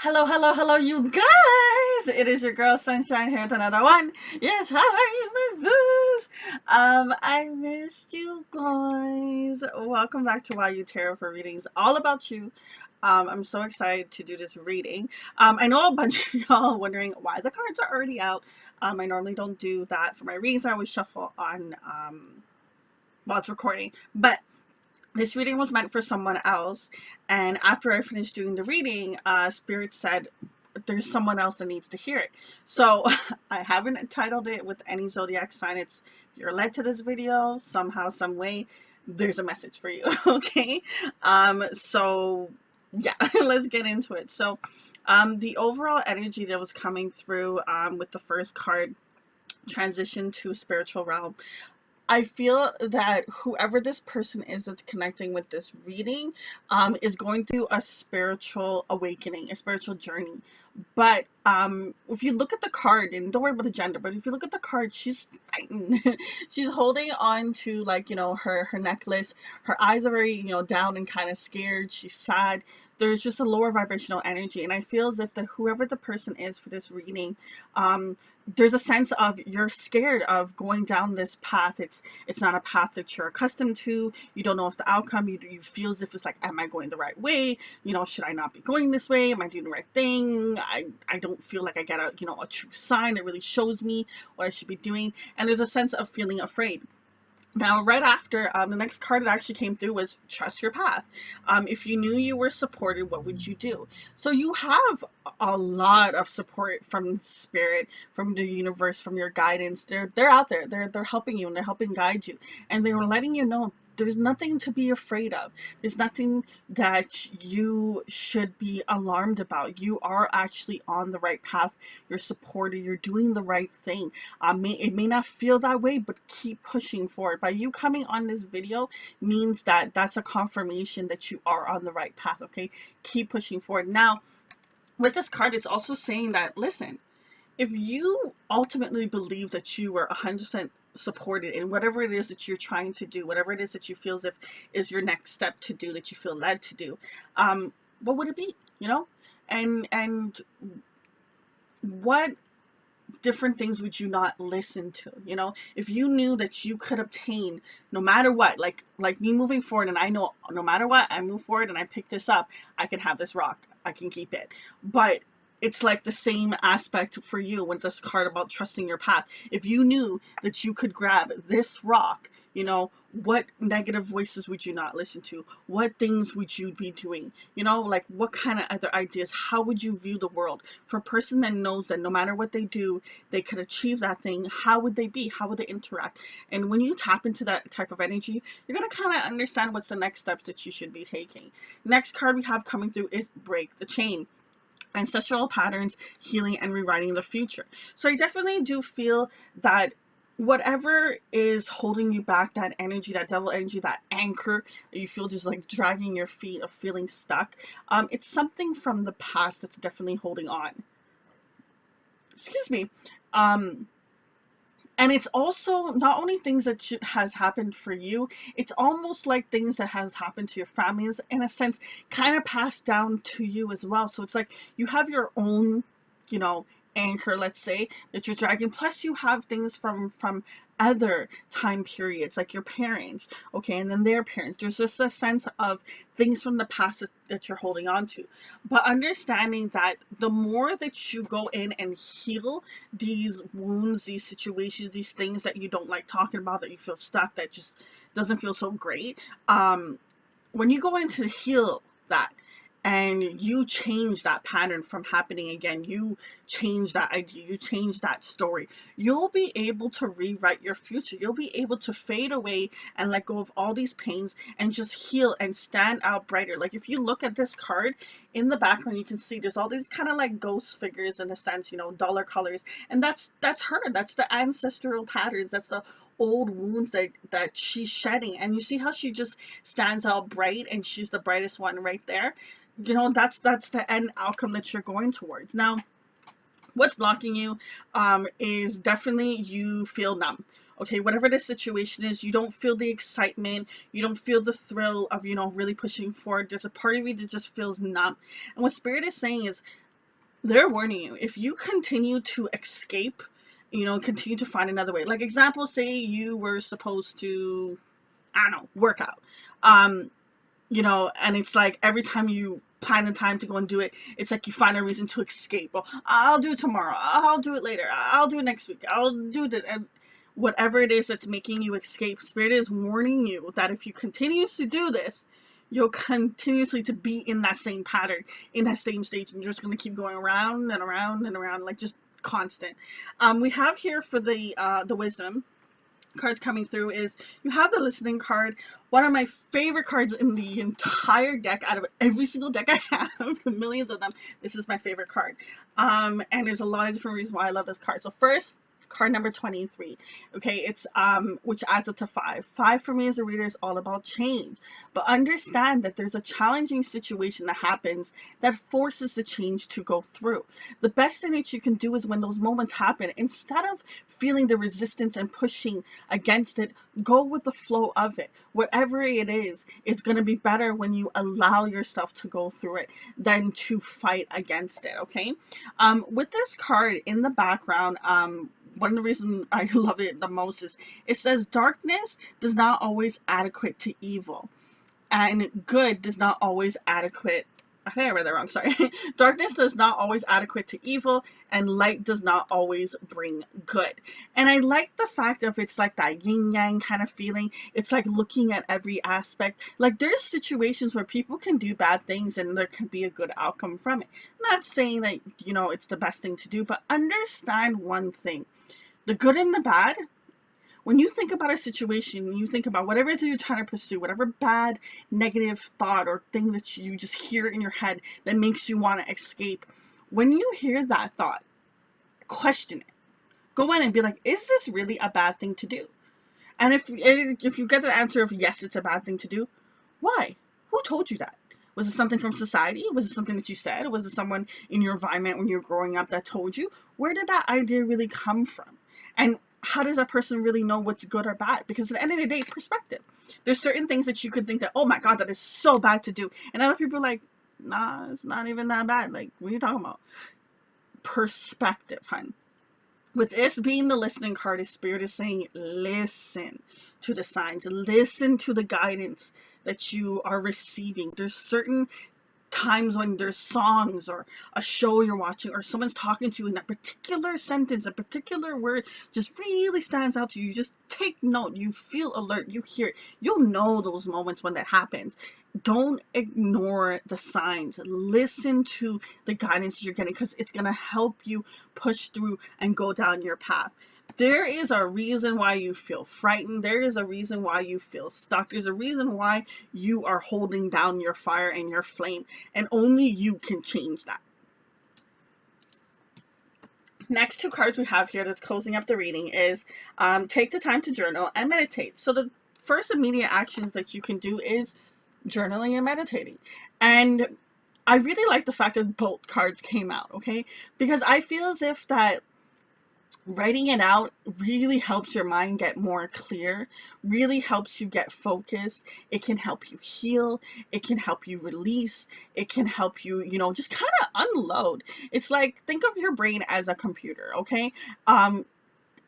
Hello, hello, hello, you guys! It is your girl Sunshine here with another one. Yes, how are you, my boos? I missed you guys. Welcome back to Why You Tarot for readings, all about you. I'm so excited to do this reading. I know a bunch of y'all wondering why the cards are already out. I normally don't do that for my readings. I always shuffle on while it's recording, but this reading was meant for someone else, and after I finished doing the reading, Spirit said there's someone else that needs to hear it. So I haven't titled it with any zodiac sign. It's you're led to this video somehow, some way. There's a message for you, okay? So yeah, let's get into it. So, the overall energy that was coming through with the first card, transition to spiritual realm. I feel that whoever this person is that's connecting with this reading is going through a spiritual awakening, a spiritual journey. But if you look at the card, and don't worry about the gender, but if you look at the card, she's fighting. She's holding on to, like, her necklace. Her eyes are very, down and kind of scared. She's sad. There's just a lower vibrational energy. And I feel as if whoever the person is for this reading, um, there's a sense of you're scared of going down this path. It's not a path that you're accustomed to. You don't know if the outcome, you feel as if it's like, am I going the right way? Should I not be going this way? Am I doing the right thing? I don't feel like I get a true sign that really shows me what I should be doing. And there's a sense of feeling afraid. Now, right after, the next card that actually came through was trust your path. If you knew you were supported, what would you do? So you have a lot of support from spirit, from the universe, from your guidance. They're out there. They're helping you, and they're helping guide you, and they were letting you know there's nothing to be afraid of. There's nothing that you should be alarmed about. You are actually on the right path. You're supported. You're doing the right thing. It may not feel that way, but keep pushing forward. By you coming on this video means that that's a confirmation that you are on the right path, okay? Keep pushing forward. Now, with this card, it's also saying that, listen, if you ultimately believe that you were 100% supported in whatever it is that you're trying to do, whatever it is that you feel as if is your next step to do, that you feel led to do, what would it be, And what different things would you not listen to? If you knew that you could obtain no matter what, like me moving forward, and I know no matter what I move forward and I pick this up, I can have this rock, I can keep it. But it's like the same aspect for you with this card about trusting your path. If you knew that you could grab this rock, what negative voices would you not listen to? What things would you be doing? Like, what kind of other ideas? How would you view the world? For a person that knows that no matter what they do, they could achieve that thing, how would they be? How would they interact? And when you tap into that type of energy, you're going to kind of understand what's the next steps that you should be taking. Next card we have coming through is Break the Chain. Ancestral patterns, healing, and rewriting the future. So I definitely do feel that whatever is holding you back, that energy, that devil energy, that anchor that you feel just like dragging your feet or feeling stuck, it's something from the past that's definitely holding on. Excuse me. Um, and it's also not only things that has happened for you, it's almost like things that has happened to your families, in a sense, kind of passed down to you as well. So it's like you have your own, you know anchor, let's say, that you're dragging, plus you have things from other time periods, like your parents, okay, and then their parents. There's just a sense of things from the past that you're holding on to. But understanding that the more that you go in and heal these wounds, these situations, these things that you don't like talking about, that you feel stuck, that just doesn't feel so great, when you go in to heal that, and you change that pattern from happening again, you change that idea, you change that story, you'll be able to rewrite your future. You'll be able to fade away and let go of all these pains and just heal and stand out brighter. Like, if you look at this card in the background, you can see there's all these kind of like ghost figures, in a sense, dollar colors, and that's her. That's the ancestral patterns. That's the old wounds that she's shedding, and you see how she just stands out bright, and she's the brightest one right there. That's the end outcome that you're going towards. Now, what's blocking you is definitely you feel numb. Okay, whatever the situation is, you don't feel the excitement, you don't feel the thrill of really pushing forward. There's a part of you that just feels numb. And what Spirit is saying is, they're warning you. If you continue to escape, continue to find another way. Like, example, say you were supposed to, I don't know, work out. Um, and it's like every time you plan the time to go and do it, it's like you find a reason to escape. Well, I'll do it tomorrow. I'll do it later. I'll do it next week. I'll do it. And whatever it is that's making you escape, Spirit is warning you that if you continue to do this, you'll continuously to be in that same pattern, in that same stage, and you're just going to keep going around and around and around, like just constant. We have here for the wisdom cards coming through is you have the listening card, one of my favorite cards in the entire deck. Out of every single deck I have, millions of them, this is my favorite card. And there's a lot of different reasons why I love this card. So first, card number 23. Okay, it's which adds up to 5. 5 for me as a reader is all about change. But understand that there's a challenging situation that happens that forces the change to go through. The best thing that you can do is when those moments happen, instead of feeling the resistance and pushing against it, go with the flow of it. Whatever it is, it's going to be better when you allow yourself to go through it than to fight against it. Okay, with this card in the background, one of the reasons I love it the most is it says darkness does not always adequate to evil, and good does not always adequate. I think I read that wrong, sorry. Darkness does not always adequate to evil, and light does not always bring good. And I like the fact of it's like that yin yang kind of feeling. It's like looking at every aspect. Like there's situations where people can do bad things and there can be a good outcome from it. I'm not saying that, it's the best thing to do, but understand one thing. The good and the bad, when you think about a situation, you think about whatever it is you're trying to pursue, whatever bad, negative thought or thing that you just hear in your head that makes you want to escape, when you hear that thought, question it. Go in and be like, is this really a bad thing to do? And if you get the answer of yes, it's a bad thing to do, why? Who told you that? Was it something from society? Was it something that you said? Was it someone in your environment when you were growing up that told you? Where did that idea really come from? And how does that person really know what's good or bad? Because at the end of the day, perspective. There's certain things that you could think that, oh my God, that is so bad to do. And other people are like, nah, it's not even that bad. Like, what are you talking about? Perspective, hun. With this being the listening card, Spirit is saying, listen to the signs, listen to the guidance that you are receiving. There's certain times when there's songs or a show you're watching or someone's talking to you and that particular sentence, a particular word just really stands out to you. You just take note, you feel alert, you hear it. You'll know those moments when that happens. Don't ignore the signs. Listen to the guidance you're getting, because it's going to help you push through and go down your path. There is a reason why you feel frightened. There is a reason why you feel stuck. There's a reason why you are holding down your fire and your flame, and only you can change that. Next two cards we have here that's closing up the reading is take the time to journal and meditate. So the first immediate actions that you can do is journaling and meditating. And I really like the fact that both cards came out, okay? Because I feel as if that writing it out really helps your mind get more clear, really helps you get focused. It can help you heal. It can help you release. It can help you, just kind of unload. It's like, think of your brain as a computer, okay?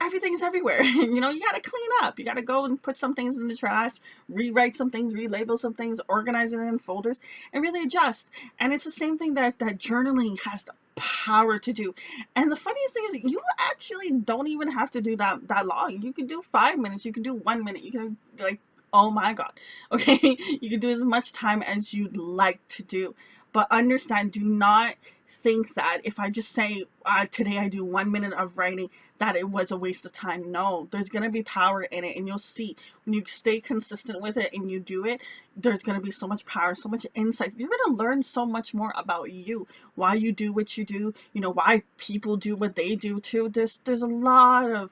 Everything's everywhere. You got to clean up. You got to go and put some things in the trash, rewrite some things, relabel some things, organize it in folders, and really adjust. And it's the same thing that journaling has the power to do. And the funniest thing is you actually don't even have to do that long. You can do 5 minutes. You can do 1 minute. You can, like, oh my God. Okay. You can do as much time as you'd like to do. But understand, do not think that if I just say today I do 1 minute of writing, that it was a waste of time. No, there's going to be power in it, and you'll see when you stay consistent with it and you do it, there's going to be so much power, so much insight. You're going to learn so much more about you, why you do what you do, why people do what they do too. There's a lot of,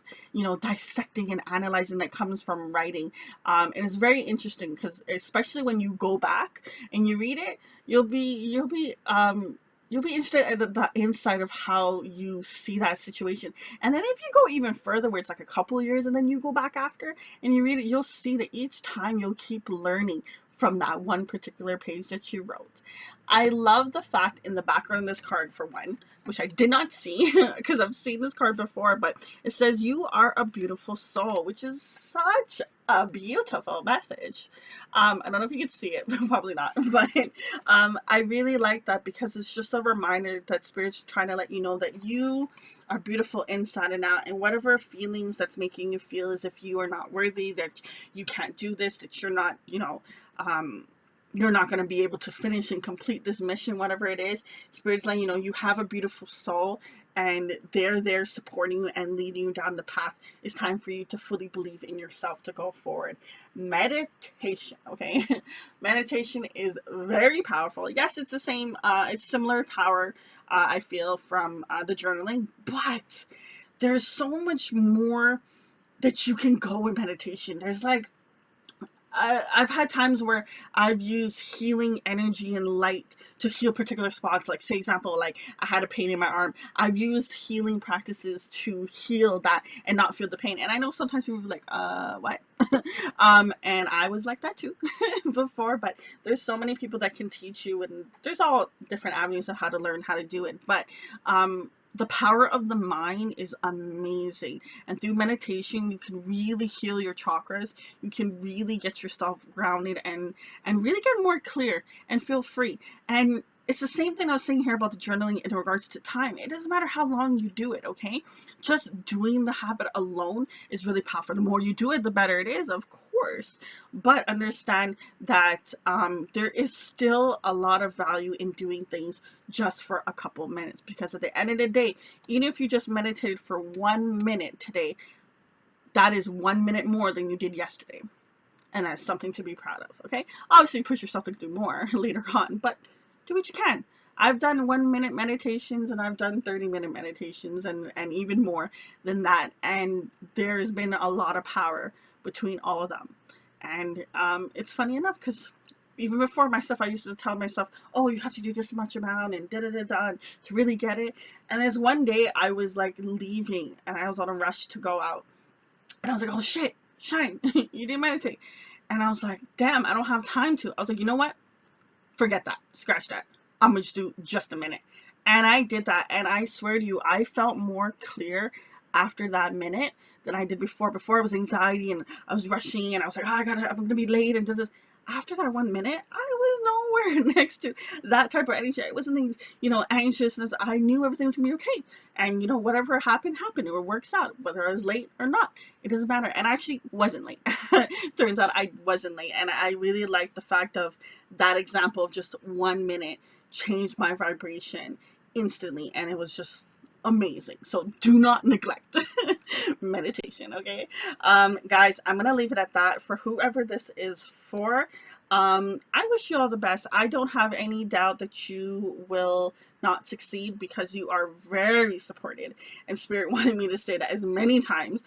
dissecting and analyzing that comes from writing. And it's very interesting because especially when you go back and you read it, you'll be interested in the inside of how you see that situation. And then if you go even further, where it's like a couple years and then you go back after and you read it, you'll see that each time you'll keep learning from that one particular page that you wrote. I love the fact in the background of this card, for one, which I did not see because I've seen this card before, but it says you are a beautiful soul, which is such a beautiful message. I don't know if you can see it, but probably not, but I really like that because it's just a reminder that Spirit's trying to let you know that you are beautiful inside and out, and whatever feelings that's making you feel as if you are not worthy, that you can't do this, that you're not, you're not going to be able to finish and complete this mission, whatever it is. Spirit's letting you know you have a beautiful soul, and they're there supporting you and leading you down the path. It's time for you to fully believe in yourself to go forward. Meditation, okay? Meditation is very powerful. Yes, it's the same, it's similar power, I feel, from the journaling, but there's so much more that you can go with meditation. There's like, I've had times where I've used healing energy and light to heal particular spots. Like, say example, like I had a pain in my arm. I've used healing practices to heal that and not feel the pain. And I know sometimes people are like, what? And I was like that too before, but there's so many people that can teach you, and there's all different avenues of how to learn how to do it. But, the power of the mind is amazing, and through meditation you can really heal your chakras. You can really get yourself grounded and really get more clear and feel free. And it's the same thing I was saying here about the journaling in regards to time. It doesn't matter how long you do it, okay? Just doing the habit alone is really powerful. The more you do it, the better it is, of course. But understand that there is still a lot of value in doing things just for a couple minutes, because at the end of the day, even if you just meditated for 1 minute today, that is 1 minute more than you did yesterday. And that's something to be proud of, okay? Obviously, push yourself to do more later on, but do what you can. I've done 1 minute meditations, and I've done 30-minute meditations, and even more than that. And there's been a lot of power between all of them. And it's funny enough, because even before myself, I used to tell myself, oh, you have to do this much amount and da-da-da-da to really get it. And there's one day I was like leaving, and I was on a rush to go out. And I was like, oh shit, Shine, you didn't meditate. And I was like, damn, I don't have time to. I was like, you know what? Forget that. Scratch that. I'm going to just do just a minute. And I did that. And I swear to you, I felt more clear after that minute than I did before. Before it was anxiety and I was rushing and I was like, oh, I'm going to be late. And after that 1 minute, I was nowhere next to that type of energy. I wasn't, anxious. I knew everything was going to be okay. And, whatever happened. It works out, whether I was late or not. It doesn't matter. And I actually wasn't late. Turns out I wasn't late. And I really like the fact of that example of just 1 minute changed my vibration instantly. And it was just amazing. So do not neglect meditation, okay? Guys, I'm gonna leave it at that. For whoever this is for, I wish you all the best. I don't have any doubt that you will not succeed, because you are very supported, and Spirit wanted me to say that as many times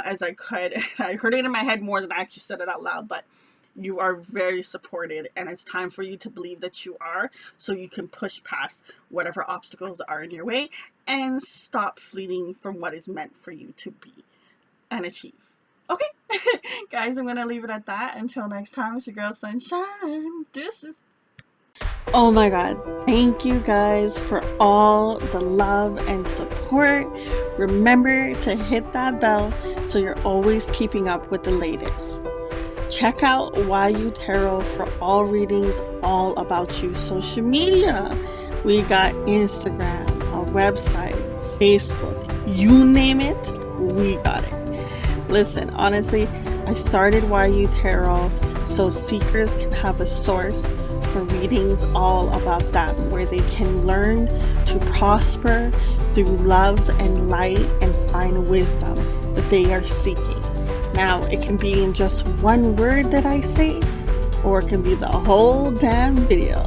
as I could. I heard it in my head more than I actually said it out loud, but you are very supported, and it's time for you to believe that you are, so you can push past whatever obstacles are in your way and stop fleeing from what is meant for you to be and achieve. Okay, guys, I'm gonna leave it at that. Until next time, it's your girl Sunshine. Deuces. Oh my god, thank you guys for all the love and support. Remember to hit that bell so you're always keeping up with the latest. Check out YU Tarot for all readings all about you. Social media, we got Instagram, our website, Facebook, you name it, we got it. Listen, honestly, I started YU Tarot so seekers can have a source for readings all about that, where they can learn to prosper through love and light and find wisdom that they are seeking. Now, it can be in just one word that I say, or it can be the whole damn video.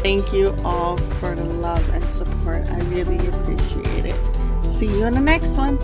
Thank you all for the love and support. I really appreciate it. See you in the next one.